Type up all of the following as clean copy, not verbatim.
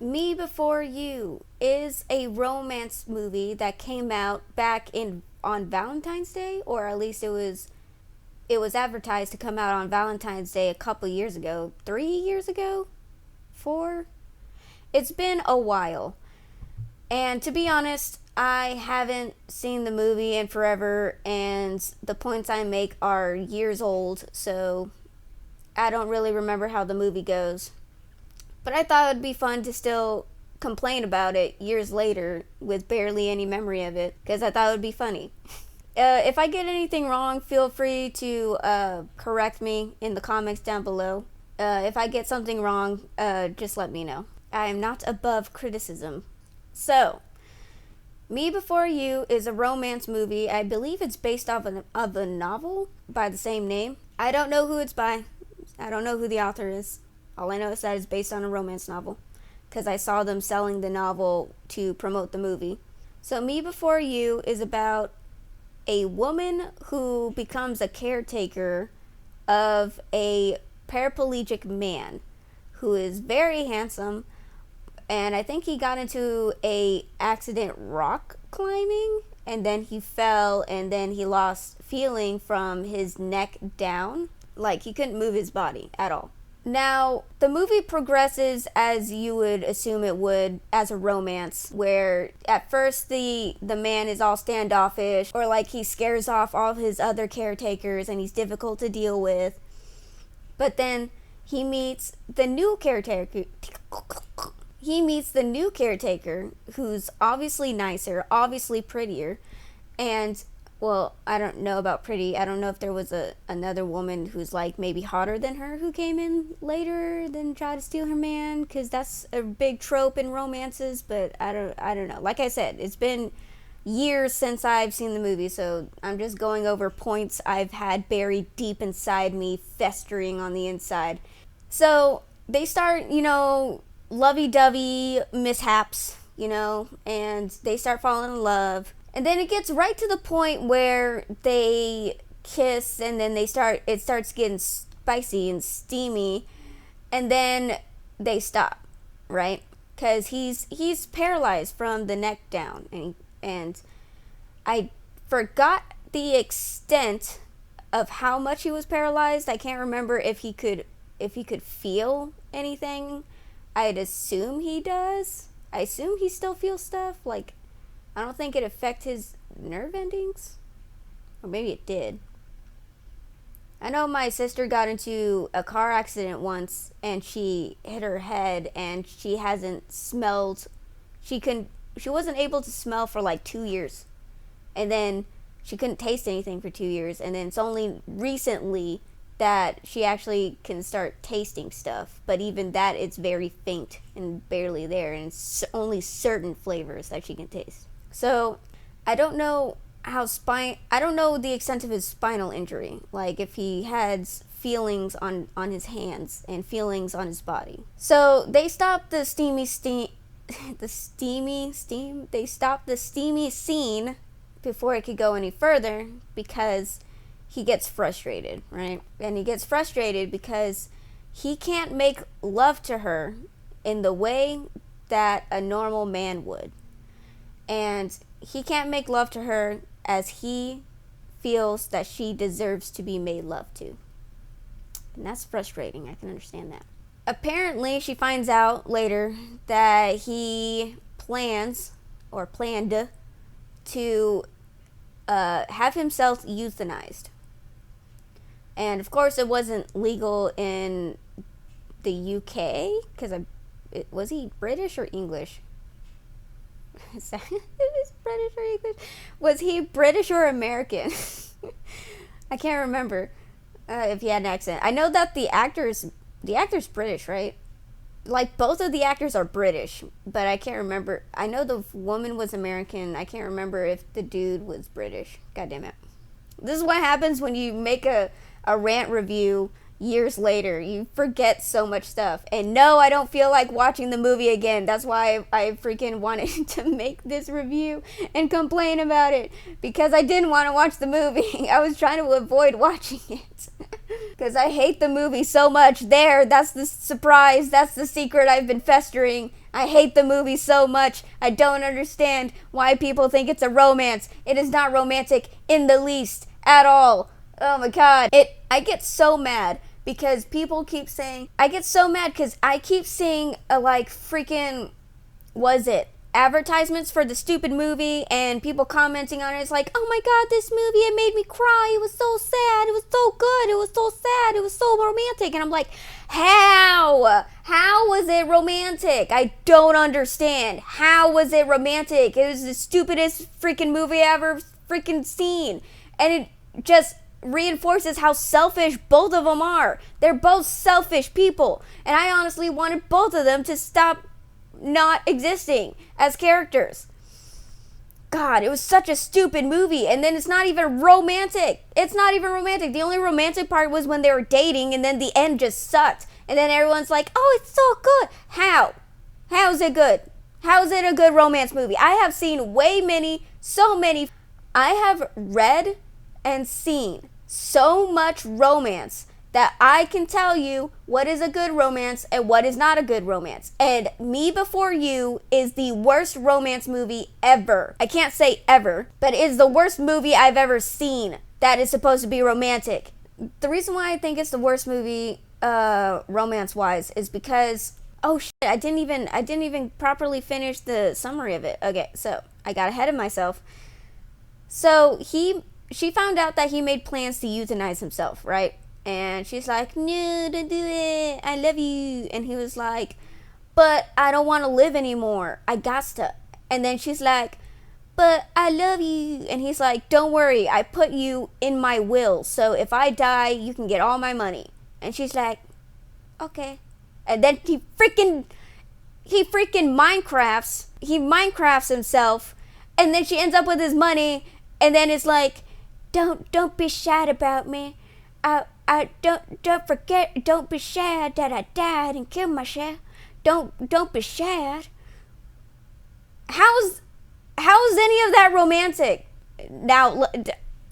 Me Before You is a romance movie that came out back in on Valentine's Day, or at least it was advertised to come out on Valentine's Day a couple years ago. 3 years ago? 4? It's been a while. And to be honest, I haven't seen the movie in forever, and the points I make are years old, so I don't really remember how the movie goes. But I thought it would be fun to still complain about it years later with barely any memory of it, because I thought it would be funny. If I get anything wrong, feel free to correct me in the comments down below. If I get something wrong, just let me know. I am not above criticism. So, Me Before You is a romance movie. I believe it's based off of a novel by the same name. I don't know who it's by. I don't know who the author is. All I know is that it's based on a romance novel, because I saw them selling the novel to promote the movie. So Me Before You is about a woman who becomes a caretaker of a paraplegic man who is very handsome, and I think he got into a accident rock climbing, and then he fell, and then he lost feeling from his neck down. Like, he couldn't move his body at all. Now, the movie progresses as you would assume it would as a romance, where at first the man is all standoffish, or like he scares off all of his other caretakers and he's difficult to deal with. But then he meets the new caretaker. Who's obviously nicer, obviously prettier, and well, I don't know about pretty. I don't know if there was another woman who's like maybe hotter than her who came in later then tried to steal her man, because that's a big trope in romances. But I don't know. Like I said, it's been years since I've seen the movie, so I'm just going over points I've had buried deep inside me, festering on the inside. So they start, lovey-dovey mishaps, and they start falling in love. And then it gets right to the point where they kiss, and then it starts getting spicy and steamy, and then they stop, right? Because he's paralyzed from the neck down, and I forgot the extent of how much he was paralyzed. I can't remember if he could feel anything. I'd assume he does. I assume he still feels stuff. Like, I don't think it affected his nerve endings. Or maybe it did. I know my sister got into a car accident once, and she hit her head, and she hasn't smelled. She wasn't able to smell for like 2 years. And then she couldn't taste anything for 2 years. And then it's only recently that she actually can start tasting stuff. But even that, it's very faint and barely there. And it's only certain flavors that she can taste. So, I don't know I don't know the extent of his spinal injury. Like, if he has feelings on his hands and feelings on his body. So, they stopped the steamy scene before it could go any further, because he gets frustrated, right? And he gets frustrated because he can't make love to her in the way that a normal man would. And he can't make love to her as he feels that she deserves to be made love to. And that's frustrating. I can understand that. Apparently, she finds out later that he planned to have himself euthanized. And of course, it wasn't legal in the UK, because was he British or English? Is British or English? Was he British or American? I can't remember if he had an accent. I know that the actor's British, right? Like, both of the actors are British, but I can't remember. I know the woman was American. I can't remember if the dude was British. God damn it. This is what happens when you make a rant review years later. You forget so much stuff. And no, I don't feel like watching the movie again. That's why I freaking wanted to make this review and complain about it, because I didn't want to watch the movie. I was trying to avoid watching it because I hate the movie so much. That's the surprise. That's the secret I've been festering I hate the movie so much. I don't understand why people think it's a romance. It is not romantic in the least at all. Oh my god. I get so mad because people keep saying, I get so mad because I keep seeing like freaking, was it advertisements for the stupid movie and people commenting on it. It's like, oh my god, this movie, it made me cry. It was so sad. It was so good. It was so sad. It was so romantic. And I'm like, how was it romantic? I don't understand. How was it romantic? It was the stupidest freaking movie I ever freaking seen. And it just reinforces how selfish both of them are. They're both selfish people. And I honestly wanted both of them to stop not existing as characters. God, it was such a stupid movie. And then it's not even romantic. It's not even romantic. The only romantic part was when they were dating, and then the end just sucked. And then everyone's like, oh, it's so good. How? How is it good? How is it a good romance movie? I have seen so many. I have read and seen so much romance that I can tell you what is a good romance and what is not a good romance. And Me Before You is the worst romance movie ever. I can't say ever, but it is the worst movie I've ever seen that is supposed to be romantic. The reason why I think it's the worst movie romance-wise is because, oh shit, I didn't even properly finish the summary of it. Okay, so I got ahead of myself. So she found out that he made plans to euthanize himself, right? And she's like, no, don't do it. I love you. And he was like, but I don't want to live anymore. I gotta. And then she's like, but I love you. And he's like, don't worry. I put you in my will. So if I die, you can get all my money. And she's like, okay. And then he freaking Minecrafts. He Minecrafts himself. And then she ends up with his money. And then it's like, don't be sad about me. I don't forget, don't be sad that I died and killed myself. Don't be sad. How's any of that romantic? Now,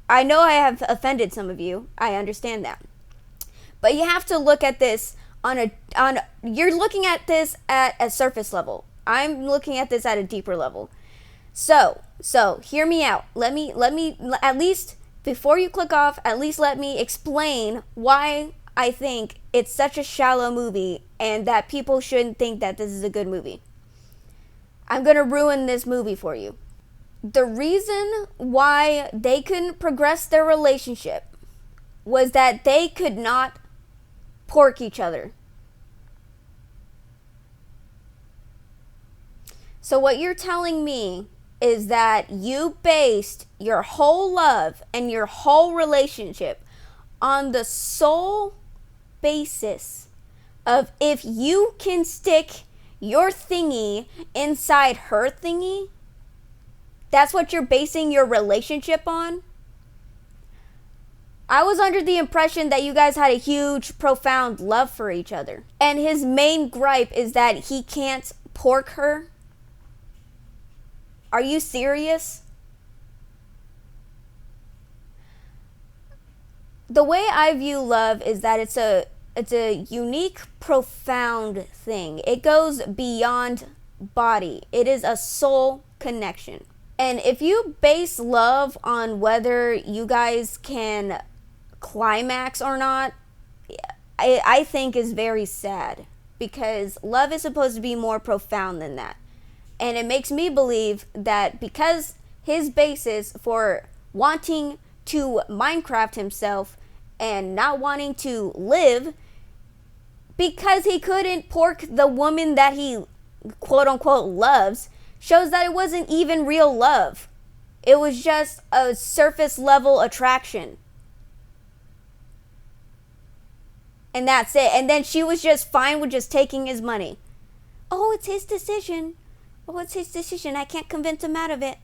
I know I have offended some of you. I understand that. But you have to look at this you're looking at this at a surface level. I'm looking at this at a deeper level. So hear me out. Let me at least, before you click off, at least let me explain why I think it's such a shallow movie and that people shouldn't think that this is a good movie. I'm going to ruin this movie for you. The reason why they couldn't progress their relationship was that they could not pork each other. So what you're telling me is that you based your whole love and your whole relationship on the sole basis of if you can stick your thingy inside her thingy? That's what you're basing your relationship on? I was under the impression that you guys had a huge, profound love for each other. And his main gripe is that he can't pork her. Are you serious? The way I view love is that it's a unique, profound thing. It goes beyond body. It is a soul connection. And if you base love on whether you guys can climax or not, I think is very sad, because love is supposed to be more profound than that. And it makes me believe that because his basis for wanting to Minecraft himself and not wanting to live, because he couldn't pork the woman that he quote unquote loves, shows that it wasn't even real love. It was just a surface level attraction. And that's it. And then she was just fine with just taking his money. Oh, it's his decision. Oh, it's his decision. I can't convince him out of it.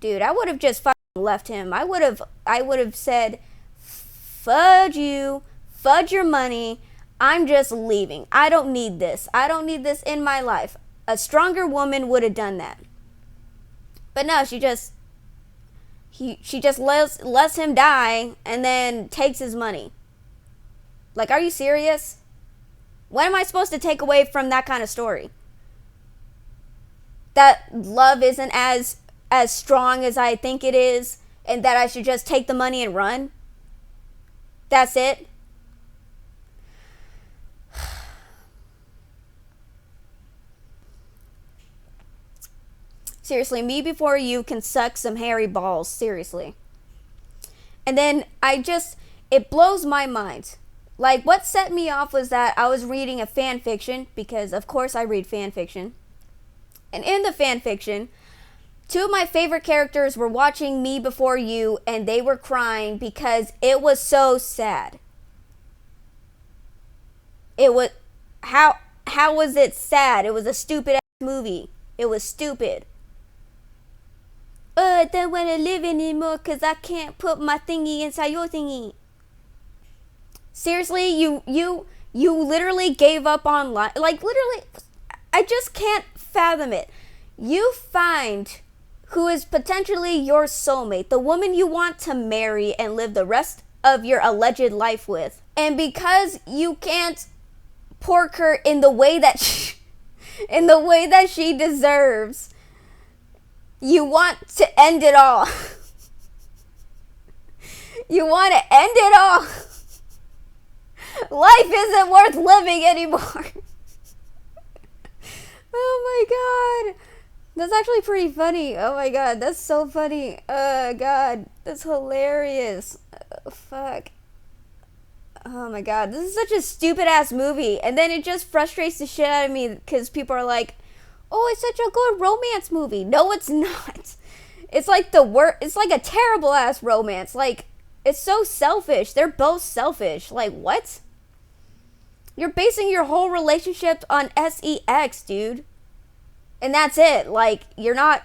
Dude, I would have just fucking left him. I would have said, fudge you, fudge your money. I'm just leaving. I don't need this. I don't need this in my life. A stronger woman would have done that. But no, she just lets him die and then takes his money. Like, are you serious? What am I supposed to take away from that kind of story? that love isn't as strong as I think it is, and that I should just take the money and run. That's it. Seriously, Me Before You can suck some hairy balls. Seriously. And then it blows my mind. Like, what set me off was that I was reading a fan fiction, because of course I read fan fiction. And in the fan fiction, two of my favorite characters were watching Me Before You, and they were crying because it was so sad. It was, how was it sad? It was a stupid ass movie. It was stupid. I don't want to live anymore because I can't put my thingy inside your thingy. Seriously, you literally gave up on life. Like, literally, I just can't fathom it. You find who is potentially your soulmate, the woman you want to marry and live the rest of your alleged life with. And because you can't pork her in the way that she deserves, you want to end it all. You want to end it all. Life isn't worth living anymore. Oh my god. That's actually pretty funny. Oh my god, that's so funny. God, that's hilarious. Fuck. Oh my god, this is such a stupid ass movie. And then it just frustrates the shit out of me because people are like, oh, it's such a good romance movie. No, it's not. It's like it's like a terrible ass romance. Like, it's so selfish. They're both selfish. Like, what? You're basing your whole relationship on sex, dude. And that's it. Like, you're not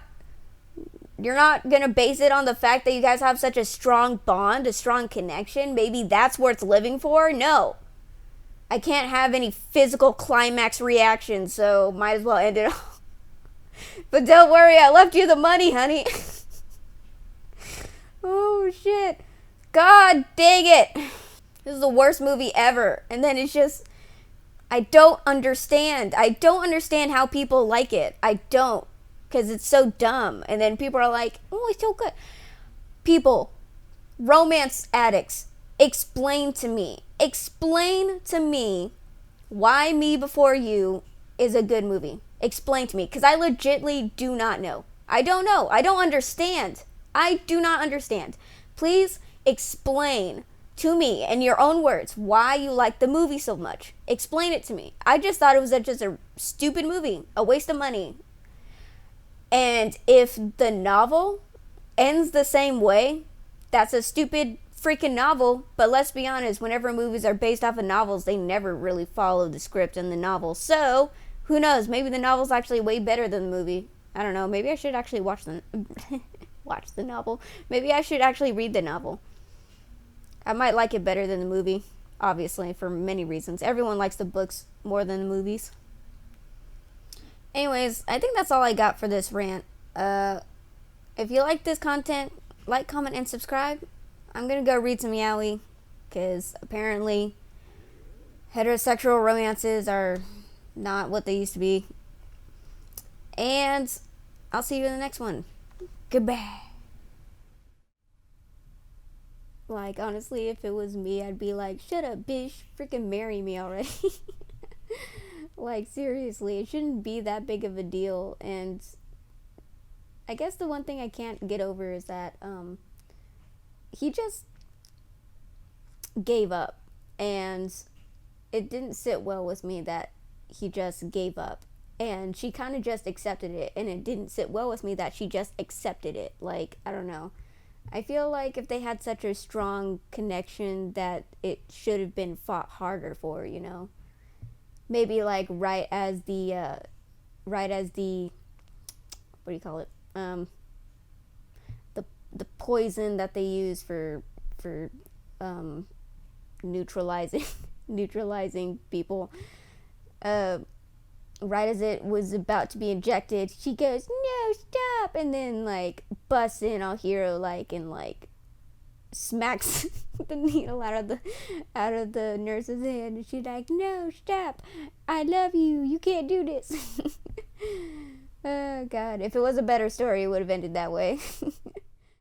gonna base it on the fact that you guys have such a strong bond, a strong connection. Maybe that's worth living for. No. I can't have any physical climax reaction, so might as well end it all. But don't worry, I left you the money, honey. Oh, shit. God dang it. This is the worst movie ever. And then it's just, I don't understand. I don't understand how people like it. I don't. Because it's so dumb. And then people are like, oh, it's so good. People, romance addicts, explain to me why Me Before You is a good movie. Explain to me, because I legitimately do not know. I don't know. I don't understand. I do not understand. Please explain to me in your own words why you like the movie so much. Explain it to me. I just thought it was just a stupid movie, a waste of money. And if the novel ends the same way, that's a stupid freaking novel. But let's be honest, whenever movies are based off of novels, they never really follow the script in the novel. So who knows? Maybe the novel's actually way better than the movie. I don't know. Maybe I should actually watch the novel. Maybe I should actually read the novel. I might like it better than the movie, obviously, for many reasons. Everyone likes the books more than the movies. Anyways, I think that's all I got for this rant. If you like this content, like, comment, and subscribe. I'm gonna go read some yaoi, because apparently heterosexual romances are not what they used to be. And I'll see you in the next one. Goodbye. Like, honestly, if it was me, I'd be like, shut up, bitch. Freaking marry me already. Like, seriously, it shouldn't be that big of a deal. And I guess the one thing I can't get over is that he just gave up. And it didn't sit well with me that he just gave up. And she kind of just accepted it. And it didn't sit well with me that she just accepted it. Like, I don't know. I feel like if they had such a strong connection that it should have been fought harder for, you know? Maybe like right as the what do you call it? The poison that they use for neutralizing people. Right as it was about to be injected, she goes, no, stop, and then like busts in all hero like and like smacks the needle out of the nurse's hand, and she's like, no, stop, I love you, you can't do this. Oh god, if it was a better story, it would have ended that way.